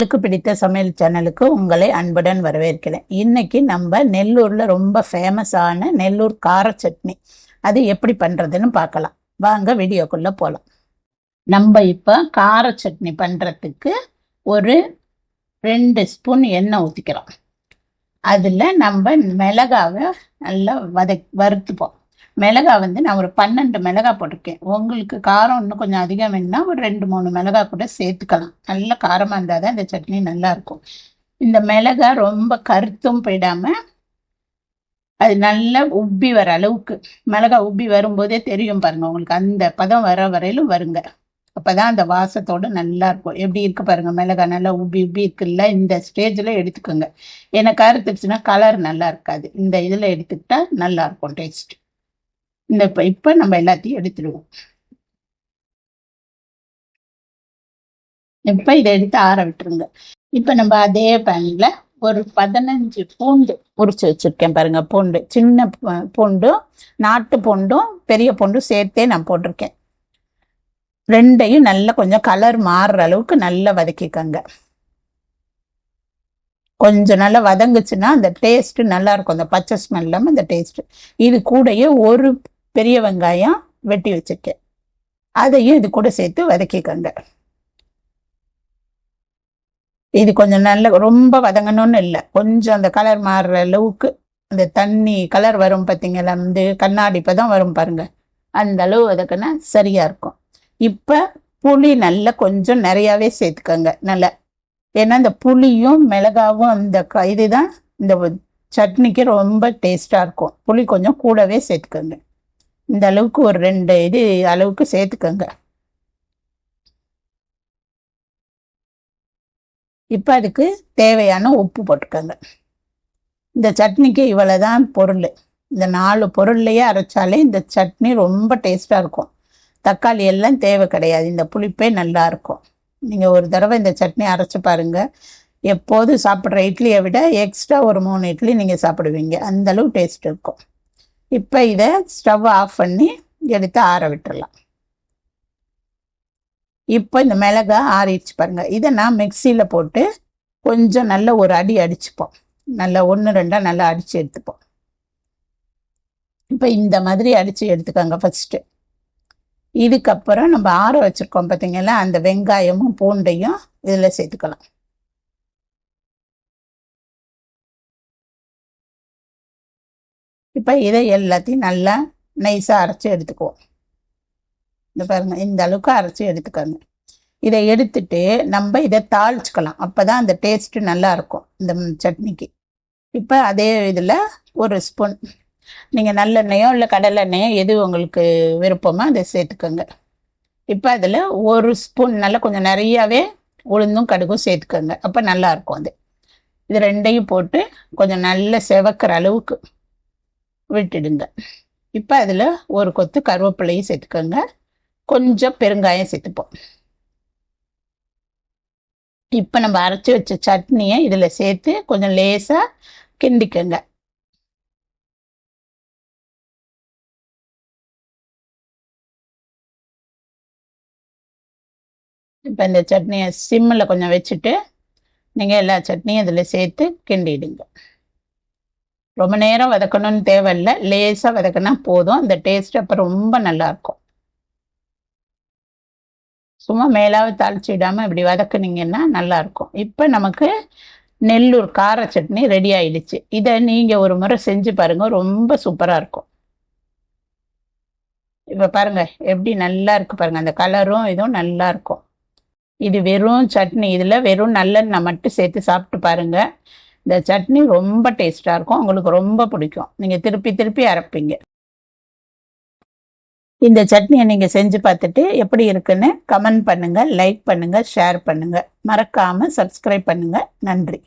உங்களுக்கு பிடித்த சமையல் சேனலுக்கு உங்களை அன்புடன் வரவேற்கிறேன். இன்னைக்கு நம்ம நெல்லூர்ல ரொம்ப ஃபேமஸான நெல்லூர் கார சட்னி அது எப்படி பண்றதுன்னு பார்க்கலாம். வாங்க வீடியோக்குள்ள போகலாம். நம்ம இப்போ கார சட்னி பண்றதுக்கு ஒரு 2 ஸ்பூன் எண்ணெய் ஊற்றிக்கிறோம். அதில் நம்ம மிளகாவை நல்லா வறுத்துப்போம். மிளகா நான் ஒரு 12 மிளகா போட்டிருக்கேன். உங்களுக்கு காரம் இன்னும் கொஞ்சம் அதிகம் வேணும்னா ஒரு 2-3 மிளகா கூட சேர்த்துக்கலாம். நல்ல காரமாக இருந்தால் தான் இந்த சட்னி நல்லா இருக்கும். இந்த மிளகா ரொம்ப கருத்தும் போயிடாம அது நல்லா உப்பி வர அளவுக்கு, மிளகா உப்பி வரும்போதே தெரியும் பாருங்க உங்களுக்கு, அந்த பதம் வர வரையிலும் வருங்க. அப்பதான் அந்த வாசத்தோட நல்லா இருக்கும். எப்படி இருக்கு பாருங்க, மிளகா நல்லா உப்பி உப்பி இருக்குல்ல. இந்த ஸ்டேஜ்ல எடுத்துக்கோங்க. ஏன்னா கருத்துச்சுன்னா கலர் நல்லா இருக்காது. இந்த இதுல எடுத்துக்கிட்டா நல்லா இருக்கும் டேஸ்ட். இப்ப நம்ம எல்லாத்தையும் எடுத்துடுவோம். இப்ப இதை எடுத்து ஆற விட்டுருங்க. இப்ப நம்ம அதே பேன்ல ஒரு 15 பூண்டு உரிச்சு வச்சிருக்கேன் பாருங்க. பூண்டு, சின்ன பூண்டும் நாட்டு பூண்டும் பெரிய பூண்டும் சேர்த்தே நான் போட்டிருக்கேன். ரெண்டையும் நல்லா கொஞ்சம் கலர் மாறுற அளவுக்கு நல்லா வதக்கிக்கங்க. கொஞ்சம் நல்லா வதங்குச்சுன்னா அந்த டேஸ்ட் நல்லா இருக்கும். அந்த பச்சை ஸ்மெல் இல்லாமல் அந்த டேஸ்ட். இது கூடயே ஒரு பெரிய வெங்காயம் வெட்டி வச்சிருக்கேன். அதையும் இது கூட சேர்த்து வதக்கிக்கங்க. இது கொஞ்சம் நல்ல ரொம்ப வதங்கணும்னு இல்லை, கொஞ்சம் அந்த கலர் மாறுற அளவுக்கு, அந்த தண்ணி கலர் வரும் பார்த்தீங்களா, கண்ணாடி பதம் வரும் பாருங்க, அந்த அளவு வதக்குனா சரியா இருக்கும். இப்ப புளி நல்லா கொஞ்சம் நிறையாவே சேர்த்துக்கோங்க நல்லா. ஏன்னா இந்த புளியும் மிளகாவும் அந்த இதுதான் இந்த சட்னிக்கு ரொம்ப டேஸ்டா இருக்கும். புளி கொஞ்சம் கூடவே சேர்த்துக்கோங்க. இந்த அளவுக்கு ஒரு 2 இது அளவுக்கு சேர்த்துக்கோங்க. இப்போ அதுக்கு தேவையான உப்பு போட்டுக்கோங்க. இந்த சட்னிக்கு இவ்வளவுதான் பொருள். இந்த 4 பொருள்லையே அரைச்சாலே இந்த சட்னி ரொம்ப டேஸ்டா இருக்கும். தக்காளி எல்லாம் தேவை கிடையாது. இந்த புளிப்பே நல்லா இருக்கும். நீங்கள் ஒரு தடவை இந்த சட்னி அரைச்சி பாருங்க. எப்போது சாப்பிட்ற இட்லியை விட எக்ஸ்ட்ரா ஒரு 3 இட்லி நீங்கள் சாப்பிடுவீங்க. அந்த அளவு டேஸ்ட் இருக்கும். இப்போ இதை ஸ்டவ் ஆஃப் பண்ணி எடுத்து ஆற விட்டுடலாம். இப்போ இந்த மிளகா ஆறிடுச்சு பாருங்க. இதை நான் மிக்சியில் போட்டு கொஞ்சம் நல்ல ஒரு அடி அடிச்சுப்போம். நல்லா 1-2 நல்லா அடித்து எடுத்துப்போம். இப்போ இந்த மாதிரி அடித்து எடுத்துக்கோங்க ஃபர்ஸ்ட்டு. இதுக்கப்புறம் நம்ம ஆற வச்சிருக்கோம் பார்த்தீங்களா, அந்த வெங்காயமும் பூண்டையும் இதில் சேர்த்துக்கலாம். இப்போ இதை எல்லாத்தையும் நல்லா நைஸாக அரைச்சி எடுத்துக்குவோம். இந்த பாருங்க, இந்த அளவுக்கு அரைச்சி எடுத்துக்கோங்க. இதை எடுத்துட்டு நம்ம இதை தாளிச்சுக்கலாம். அப்போதான் அந்த டேஸ்ட்டு நல்லா இருக்கும் இந்த சட்னிக்கு. இப்போ அதே இதில் ஒரு ஸ்பூன் நீங்கள் நல்லெண்ணெயோ இல்லை கடலெண்ணெயோ எது உங்களுக்கு விருப்பமோ அதை சேர்த்துக்கோங்க. இப்போ அதில் ஒரு ஸ்பூன் நல்லா கொஞ்சம் நிறையாவே உளுந்தும் கடுகும் சேர்த்துக்கோங்க. அப்போ நல்லா இருக்கும் அது. இது ரெண்டையும் போட்டு கொஞ்சம் நல்ல செவக்கிற அளவுக்கு விட்டுடுங்க. இப்போ அதில் ஒரு கொத்து கருவேப்பிலையும் சேர்த்துக்கோங்க. கொஞ்சம் பெருங்காயம் சேர்த்துப்போம். இப்போ நம்ம அரைச்சி வச்ச சட்னியை இதில் சேர்த்து கொஞ்சம் லேசாக கிண்டிக்கோங்க. இப்போ இந்த சட்னியை சிம்மில் கொஞ்சம் வச்சுட்டு நீங்கள் எல்லா சட்னியும் இதில் சேர்த்து கிண்டிடுங்க. ரொம்ப நேரம் வதக்கணும்னு தேவையில்லை, லேசாக வதக்கினா போதும். அந்த டேஸ்ட் அப்போ ரொம்ப நல்லாயிருக்கும். சும்மா மேலாவது தாளிச்சு விடாமல் இப்படி வதக்குனீங்கன்னா நல்லாயிருக்கும். இப்போ நமக்கு நெல்லூர் கார சட்னி ரெடி ஆயிடுச்சு. இதை நீங்கள் ஒரு முறை செஞ்சு பாருங்கள், ரொம்ப சூப்பராக இருக்கும். இப்போ பாருங்க எப்படி நல்லா இருக்கு பாருங்க, அந்த கலரும் இதுவும் நல்லா இருக்கும். இது வெறும் சட்னி, இதில் வெறும் நல்லெண்ணெய் மட்டும் சேர்த்து சாப்பிட்டு பாருங்க. இந்த சட்னி ரொம்ப டேஸ்டாக இருக்கும். உங்களுக்கு ரொம்ப பிடிக்கும். நீங்கள் திருப்பி திருப்பி அரைப்பீங்க. இந்த சட்னியை நீங்கள் செஞ்சு பார்த்துட்டு எப்படி இருக்குன்னு கமெண்ட் பண்ணுங்கள், லைக் பண்ணுங்கள், ஷேர் பண்ணுங்கள். மறக்காமல் சப்ஸ்கிரைப் பண்ணுங்கள். நன்றி.